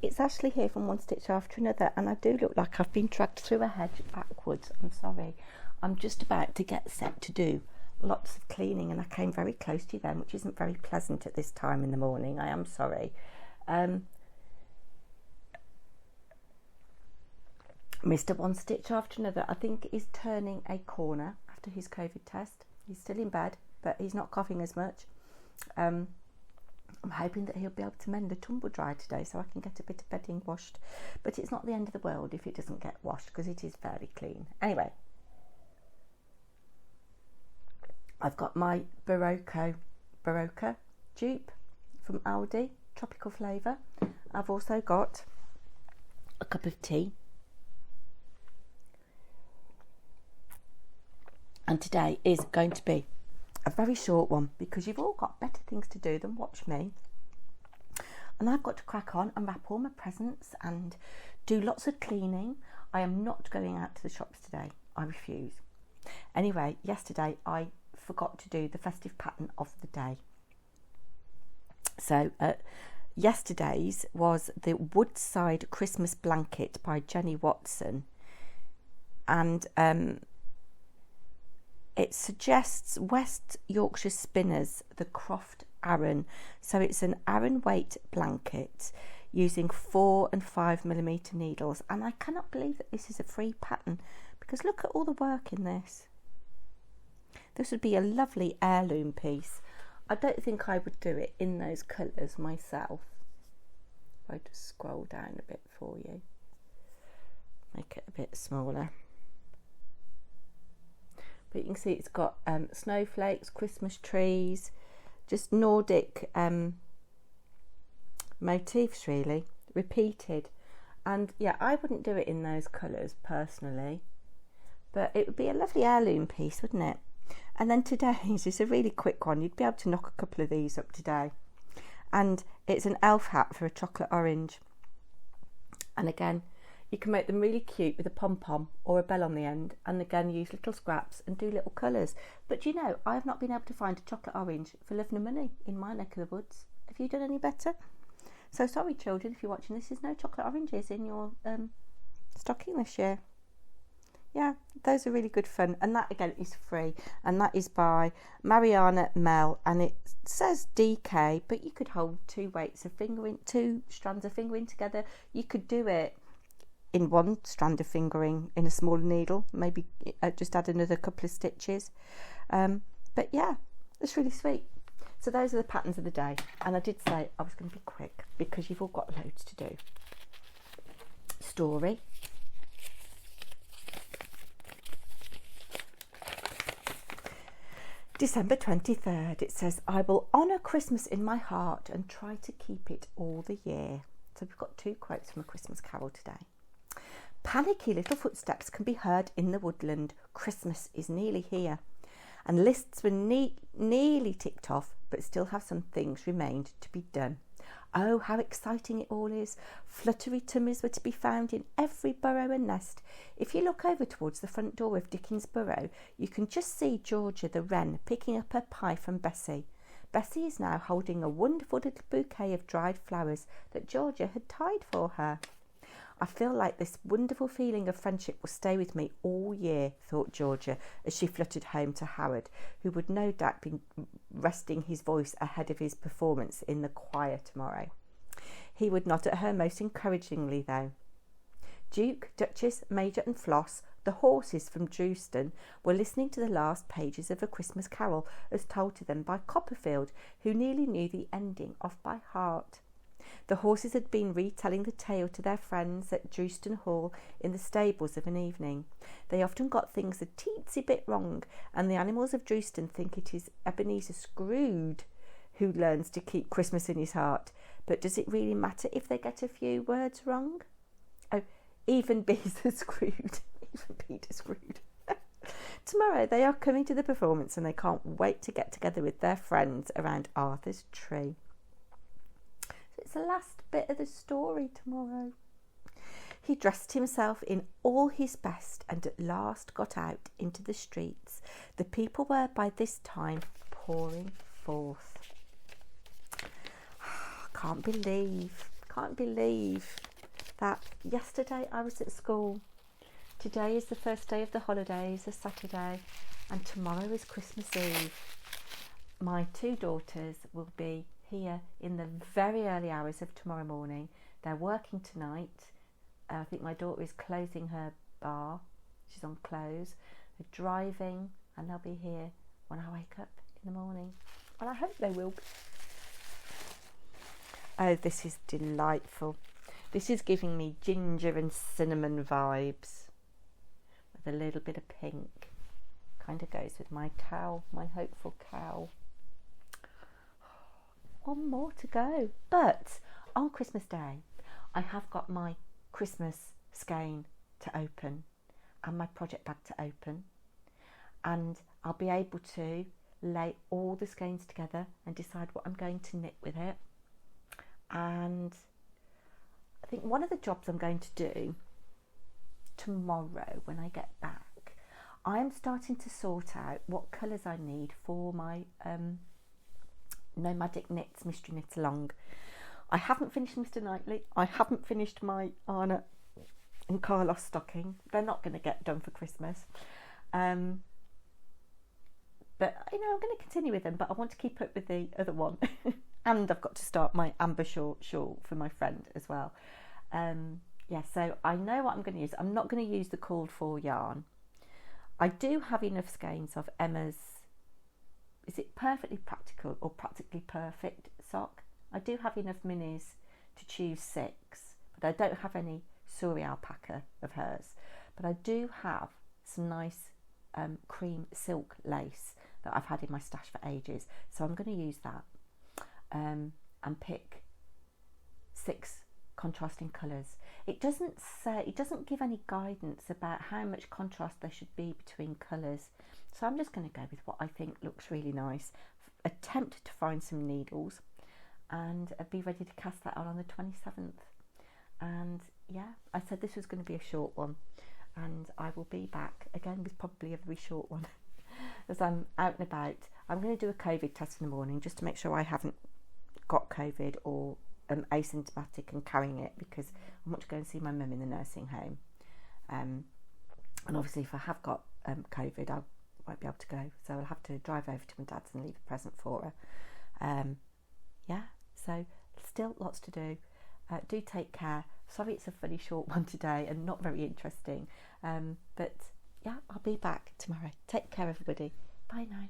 it's Ashley here from One Stitch After Another, and I do look like I've been dragged through a hedge backwards. I'm sorry. I'm just about to get set to do lots of cleaning, and I came very close to them, which isn't very pleasant at this time in the morning. I am sorry. Mr. One Stitch After Another, I think, is turning a corner after his COVID test. He's still in bed, but he's not coughing as much. I'm hoping that he'll be able to mend the tumble dryer today so I can get a bit of bedding washed. But it's not the end of the world if it doesn't get washed, because it is fairly clean. Anyway, I've got my Barocca dupe from Aldi, tropical flavour. I've also got a cup of tea. And today is going to be a very short one, because you've all got better things to do than watch me. And I've got to crack on and wrap all my presents and do lots of cleaning. I am not going out to the shops today. I refuse. Anyway, yesterday I forgot to do the festive pattern of the day. So yesterday's was the Woodside Christmas Blanket by Jenny Watson. And it suggests West Yorkshire Spinners, the Croft Aran. So it's an Aran weight blanket using 4 and 5mm needles. And I cannot believe that this is a free pattern, because look at all the work in this. This would be a lovely heirloom piece. I don't think I would do it in those colours myself. If I just scroll down a bit for you, make it a bit smaller. But you can see it's got snowflakes, Christmas trees, just Nordic motifs really, repeated. And yeah, I wouldn't do it in those colours personally, but it would be a lovely heirloom piece, wouldn't it? And then today's is a really quick one. You'd be able to knock a couple of these up today. And it's an elf hat for a chocolate orange. And again, you can make them really cute with a pom-pom or a bell on the end, and again use little scraps and do little colours. But you know, I've not been able to find a chocolate orange for love nor money in my neck of the woods. Have you done any better? So sorry children, if you're watching this, there's no chocolate oranges in your stocking this year. Yeah, those are really good fun, and that again is free, and that is by Marianna Mel, and it says DK, but you could hold two strands of fingering together. You could do it in one strand of fingering in a smaller needle, maybe just add another couple of stitches. But yeah, it's really sweet. So those are the patterns of the day, and I did say I was going to be quick because you've all got loads to do. Story. December 23rd, it says, I will honour Christmas in my heart and try to keep it all the year. So we've got 2 quotes from A Christmas Carol today. Panicky little footsteps can be heard in the woodland. Christmas is nearly here. And lists were nearly ticked off, but still have some things remained to be done. Oh, how exciting it all is. Fluttery tummies were to be found in every burrow and nest. If you look over towards the front door of Dickens' burrow, you can just see Georgia the wren picking up her pie from Bessie. Bessie is now holding a wonderful little bouquet of dried flowers that Georgia had tied for her. I feel like this wonderful feeling of friendship will stay with me all year, thought Georgia, as she fluttered home to Howard, who would no doubt be resting his voice ahead of his performance in the choir tomorrow. He would nod at her most encouragingly, though. Duke, Duchess, Major and Floss, the horses from Drewston, were listening to the last pages of A Christmas Carol as told to them by Copperfield, who nearly knew the ending off by heart. The horses had been retelling the tale to their friends at Drewston Hall in the stables of an evening. They often got things a teensy bit wrong, and the animals of Drewston think it is Ebenezer Scrooge who learns to keep Christmas in his heart. But does it really matter if they get a few words wrong? Oh, even Peter Scrooge. Even Peter Scrooge. Tomorrow they are coming to the performance, and they can't wait to get together with their friends around Arthur's tree. It's the last bit of the story tomorrow. He dressed himself in all his best and at last got out into the streets. The people were by this time pouring forth. Can't believe Can't believe that yesterday I was at school. Today is the first day of the holidays, a Saturday, and tomorrow is Christmas Eve. My 2 daughters will be here in the very early hours of tomorrow morning. They're working tonight. I think my daughter is closing her bar. She's on close. They're driving, and they'll be here when I wake up in the morning. And I hope they will. Oh, this is delightful. This is giving me ginger and cinnamon vibes with a little bit of pink. Kind of goes with my cow, my hopeful cow. One more to go. But on Christmas Day, I have got my Christmas skein to open and my project bag to open. And I'll be able to lay all the skeins together and decide what I'm going to knit with it. And I think one of the jobs I'm going to do tomorrow when I get back, I'm starting to sort out what colours I need for my Nomadic Knits Mystery Knit Along. I haven't finished Mr. Knightley. I haven't finished my Anna and Carlos stocking. They're not going to get done for Christmas. But, you know, I'm going to continue with them, but I want to keep up with the other one. And I've got to start my amber shawl for my friend as well. Yeah, so I know what I'm going to use. I'm not going to use the called for yarn. I do have enough skeins of Emma's, is it Perfectly Practical or Practically Perfect sock? I do have enough minis to choose 6, but I don't have any Suri alpaca of hers. But I do have some nice cream silk lace that I've had in my stash for ages. So I'm going to use that and pick 6 contrasting colours. It doesn't give any guidance about how much contrast there should be between colours. So I'm just going to go with what I think looks really nice. Attempt to find some needles and be ready to cast that on the 27th. And yeah, I said this was going to be a short one, and I will be back again with probably a very short one as I'm out and about. I'm going to do a COVID test in the morning just to make sure I haven't got COVID or asymptomatic and carrying it, because I want to go and see my mum in the nursing home. And obviously if I have got COVID, I won't be able to go, so I'll have to drive over to my dad's and leave a present for her. Yeah, so still lots to do. Do take care. Sorry it's a funny short one today and not very interesting, but yeah, I'll be back tomorrow. Take care everybody. Bye now.